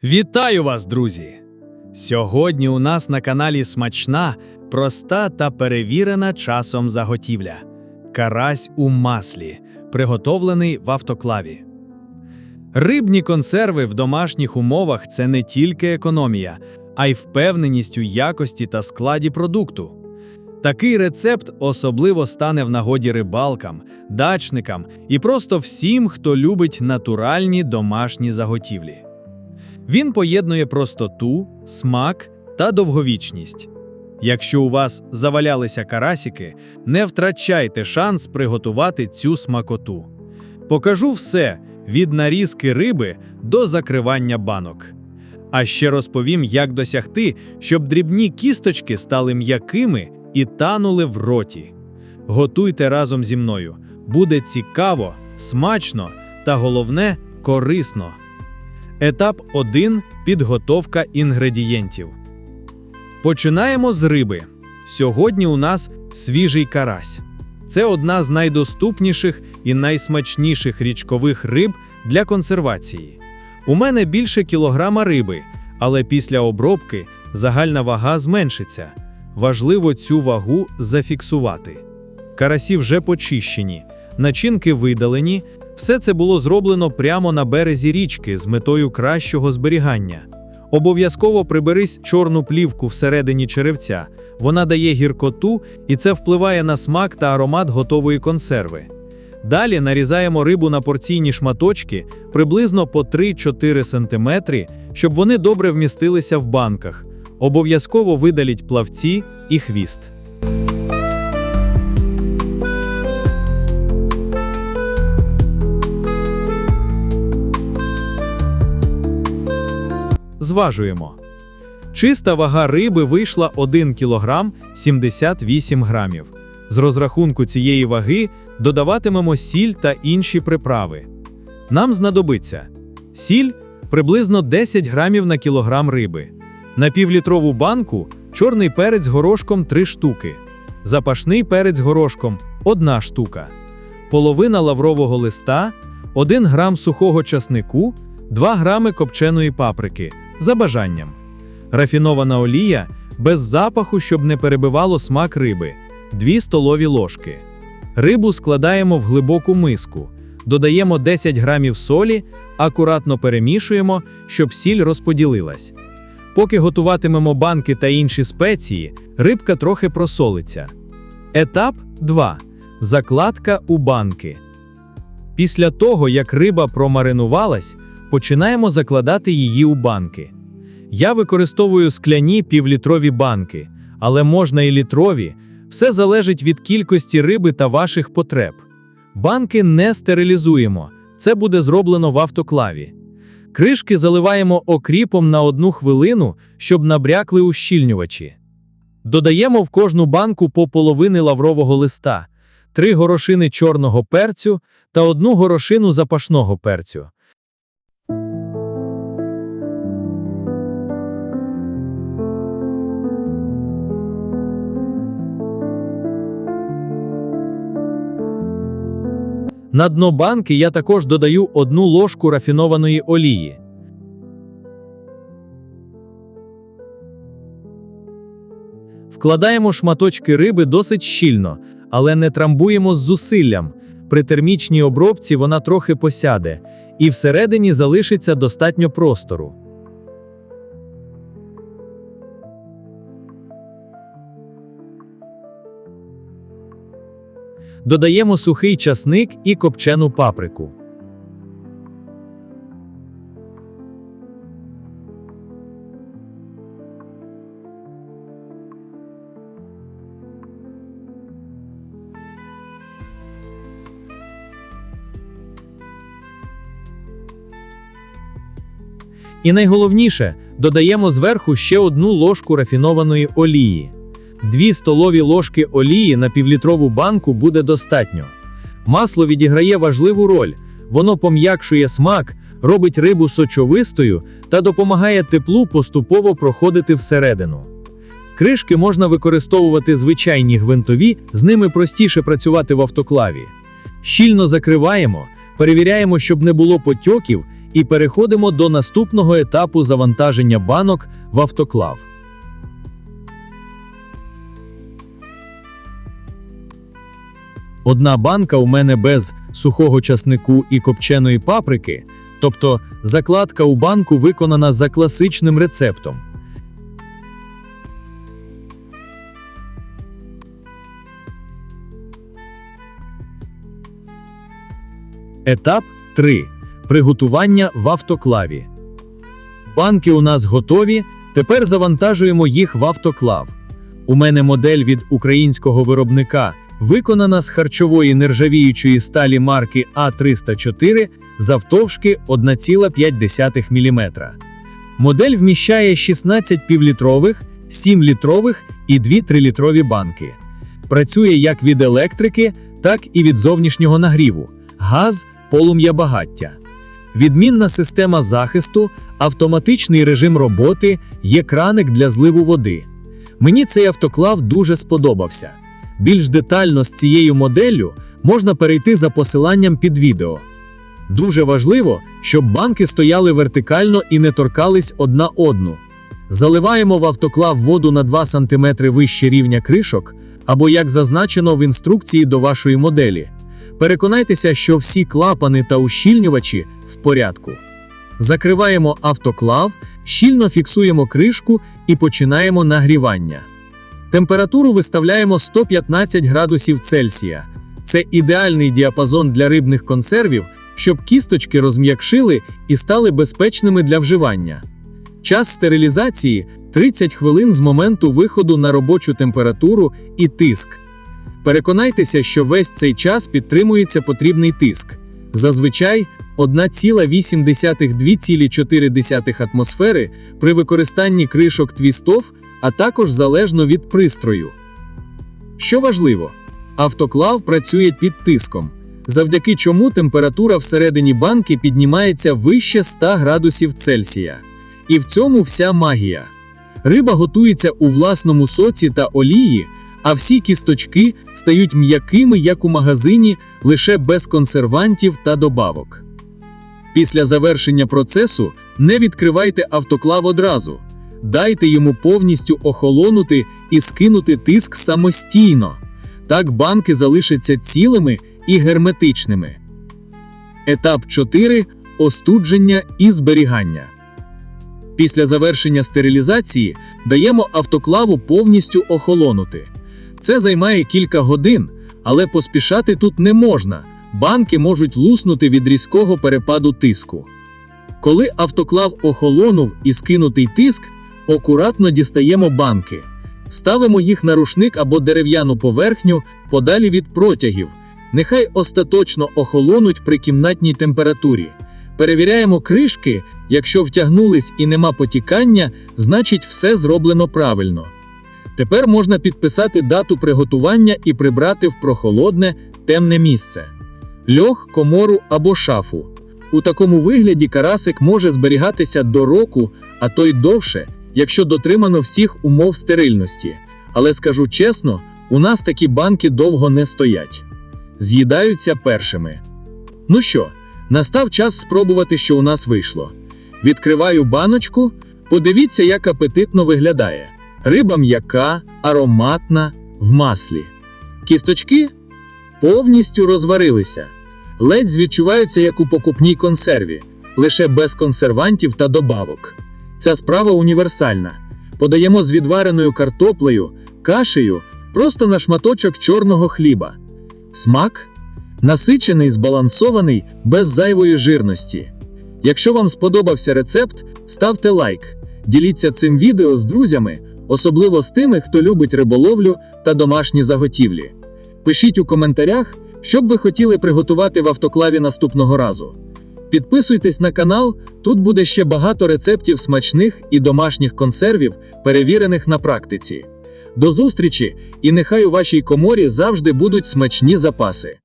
Вітаю вас, друзі! Сьогодні у нас на каналі смачна, проста та перевірена часом заготівля – карась у маслі, приготовлений в автоклаві. Рибні консерви в домашніх умовах – це не тільки економія, а й впевненість у якості та складі продукту. Такий рецепт особливо стане в нагоді рибалкам, дачникам і просто всім, хто любить натуральні домашні заготівлі. Він поєднує простоту, смак та довговічність. Якщо у вас завалялися карасики, не втрачайте шанс приготувати цю смакоту. Покажу все – від нарізки риби до закривання банок. А ще розповім, як досягти, щоб дрібні кісточки стали м'якими і танули в роті. Готуйте разом зі мною. Буде цікаво, смачно та, головне, корисно. Етап 1 – підготовка інгредієнтів. Починаємо з риби. Сьогодні у нас свіжий карась. Це одна з найдоступніших і найсмачніших річкових риб для консервації. У мене більше кілограма риби, але після обробки загальна вага зменшиться. Важливо цю вагу зафіксувати. Карасі вже почищені, начинки видалені. Все це було зроблено прямо на березі річки з метою кращого зберігання. Обов'язково приберись чорну плівку всередині черевця. Вона дає гіркоту, і це впливає на смак та аромат готової консерви. Далі нарізаємо рибу на порційні шматочки, приблизно по 3-4 см, щоб вони добре вмістилися в банках. Обов'язково видаліть плавці і хвіст. Зважуємо. Чиста вага риби вийшла 1 кг 78 грамів. З розрахунку цієї ваги додаватимемо сіль та інші приправи. Нам знадобиться сіль – приблизно 10 грамів на кілограм риби. На півлітрову банку чорний перець горошком 3 штуки. Запашний перець горошком – 1 штука. Половина лаврового листа, 1 грам сухого часнику, 2 грами копченої паприки – за бажанням. Рафінована олія, без запаху, щоб не перебивало смак риби – 2 столові ложки. Рибу складаємо в глибоку миску. Додаємо 10 грамів солі, акуратно перемішуємо, щоб сіль розподілилась. Поки готуватимемо банки та інші спеції, рибка трохи просолиться. Етап 2. Закладка у банки. Після того, як риба промаринувалась, починаємо закладати її у банки. Я використовую скляні півлітрові банки, але можна і літрові. Все залежить від кількості риби та ваших потреб. Банки не стерилізуємо, це буде зроблено в автоклаві. Кришки заливаємо окріпом на 1 хвилину, щоб набрякли ущільнювачі. Додаємо в кожну банку по половини лаврового листа, 3 горошини чорного перцю та 1 горошину запашного перцю. На дно банки я також додаю 1 ложку рафінованої олії. Вкладаємо шматочки риби досить щільно, але не трамбуємо з зусиллям. При термічній обробці вона трохи посяде, і всередині залишиться достатньо простору. Додаємо сухий часник і копчену паприку. І найголовніше, додаємо зверху ще 1 ложку рафінованої олії. 2 столові ложки олії на півлітрову банку буде достатньо. Масло відіграє важливу роль. Воно пом'якшує смак, робить рибу сочовистою та допомагає теплу поступово проходити всередину. Кришки можна використовувати звичайні гвинтові, з ними простіше працювати в автоклаві. Щільно закриваємо, перевіряємо, щоб не було потьоків, І переходимо до наступного етапу завантаження банок в автоклав. Одна банка у мене без сухого часнику і копченої паприки, тобто закладка у банку виконана за класичним рецептом. Етап 3. Приготування в автоклаві. Банки у нас готові, тепер завантажуємо їх в автоклав. У мене модель від українського виробника, виконана з харчової нержавіючої сталі марки А304 завтовшки 1,5 мм. Модель вміщає 16 півлітрових, 7-літрових і 2 3-літрові банки. Працює як від електрики, так і від зовнішнього нагріву – газ, полум'я, багаття. Відмінна система захисту, автоматичний режим роботи, є краник для зливу води. Мені цей автоклав дуже сподобався. Більш детально з цією моделлю можна перейти за посиланням під відео. Дуже важливо, щоб банки стояли вертикально і не торкались одна одну. Заливаємо в автоклав воду на 2 см вище рівня кришок, або як зазначено в інструкції до вашої моделі. Переконайтеся, що всі клапани та ущільнювачі в порядку. Закриваємо автоклав, щільно фіксуємо кришку і починаємо нагрівання. Температуру виставляємо 115 градусів Цельсія. Це ідеальний діапазон для рибних консервів, щоб кісточки розм'якшили і стали безпечними для вживання. Час стерилізації – 30 хвилин з моменту виходу на робочу температуру і тиск. Переконайтеся, що весь цей час підтримується потрібний тиск. Зазвичай 1,8–2,4 атмосфери при використанні кришок твістов, а також залежно від пристрою. Що важливо, автоклав працює під тиском, завдяки чому температура всередині банки піднімається вище 100 градусів Цельсія. І в цьому вся магія. Риба готується у власному соці та олії, а всі кісточки стають м'якими, як у магазині, лише без консервантів та добавок. Після завершення процесу не відкривайте автоклав одразу. Дайте йому повністю охолонути і скинути тиск самостійно. Так банки залишаться цілими і герметичними. Етап 4. Остудження і зберігання. Після завершення стерилізації даємо автоклаву повністю охолонути. Це займає кілька годин, але поспішати тут не можна. Банки можуть луснути від різкого перепаду тиску. Коли автоклав охолонув і скинутий тиск, акуратно дістаємо банки. Ставимо їх на рушник або дерев'яну поверхню подалі від протягів. Нехай остаточно охолонуть при кімнатній температурі. Перевіряємо кришки, якщо втягнулись і нема потікання, значить все зроблено правильно. Тепер можна підписати дату приготування і прибрати в прохолодне, темне місце. Льох, комору або шафу. У такому вигляді карасик може зберігатися до року, а то й довше, якщо дотримано всіх умов стерильності. Але скажу чесно, у нас такі банки довго не стоять. З'їдаються першими. Ну що, настав час спробувати, що у нас вийшло. Відкриваю баночку, подивіться, як апетитно виглядає. Риба м'яка, ароматна, в маслі. Кісточки повністю розварилися. Ледь відчуваються, як у покупній консерві, лише без консервантів та добавок. Ця справа універсальна. Подаємо з відвареною картоплею, кашею, просто на шматочок чорного хліба. Смак насичений, збалансований, без зайвої жирності. Якщо вам сподобався рецепт, ставте лайк, діліться цим відео з друзями, особливо з тими, хто любить риболовлю та домашні заготівлі. Пишіть у коментарях, що б ви хотіли приготувати в автоклаві наступного разу. Підписуйтесь на канал, тут буде ще багато рецептів смачних і домашніх консервів, перевірених на практиці. До зустрічі, і нехай у вашій коморі завжди будуть смачні запаси.